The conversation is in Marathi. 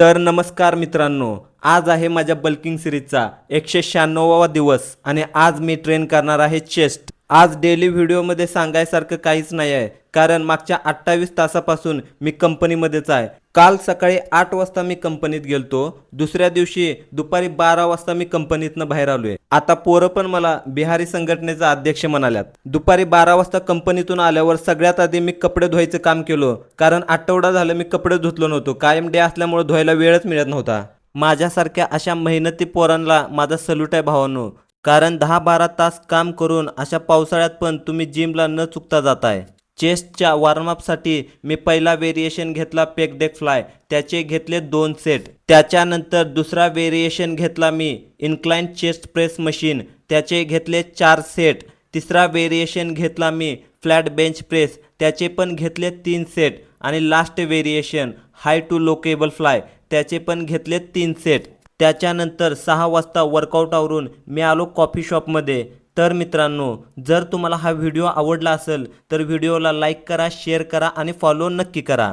तर नमस्कार मित्रांनो, आज आहे माझ्या बल्किंग सिरीजचा 196वा दिवस आणि आज मी ट्रेन करणार आहे चेस्ट। आज डेली व्हिडिओमध्ये सांगायसारखं काहीच नाही आहे, कारण मागच्या 28 तासापासून मी कंपनीमध्येच आहे। काल सकाळी 8 वाजता मी कंपनीत गेलतो, दुसऱ्या दिवशी दुपारी 12 वाजता मी कंपनीतनं बाहेर आलोय। आता पोरं पण मला बिहारी संघटनेचा अध्यक्ष म्हणाल्यात। दुपारी 12 वाजता कंपनीतून आल्यावर सगळ्यात आधी मी कपडे धुवायचं काम केलं, कारण आठवडा झालं मी कपडे धुतलो नव्हतो। कायम डे असल्यामुळे धुवायला वेळच मिळत नव्हता। माझ्यासारख्या अशा मेहनती पोरांना माझा सल्यूट आहे भावांनो, कारण 10-12 तास काम करून अशा पावसाळ्यात पण तुम्ही जिमला न चुकता जाताय। चेस्टच्या वॉर्मअपसाठी मी पहिला व्हेरिएशन घेतला पेक डेक फ्लाय, त्याचे घेतले 2 सेट। त्याच्यानंतर दुसरा व्हेरिएशन घेतला मी इन्क्लाइन चेस्ट प्रेस मशीन, त्याचे घेतले 4 सेट। तिसरा व्हेरिएशन घेतला मी फ्लॅट बेंच प्रेस, त्याचे पण घेतले 3 सेट। आणि last variation high to low cable fly, त्याचे पण घेतले 3 सेट। त्याच्यानंतर 6 वाजता वर्कआउट आवरून मी आलो कॉफी शॉपमध्ये। तर मित्रांनो, जर तुम्हाला हा व्हिडिओ आवडला असेल तर व्हिडिओला लाईक करा, शेअर करा आणि फॉलो नक्की करा।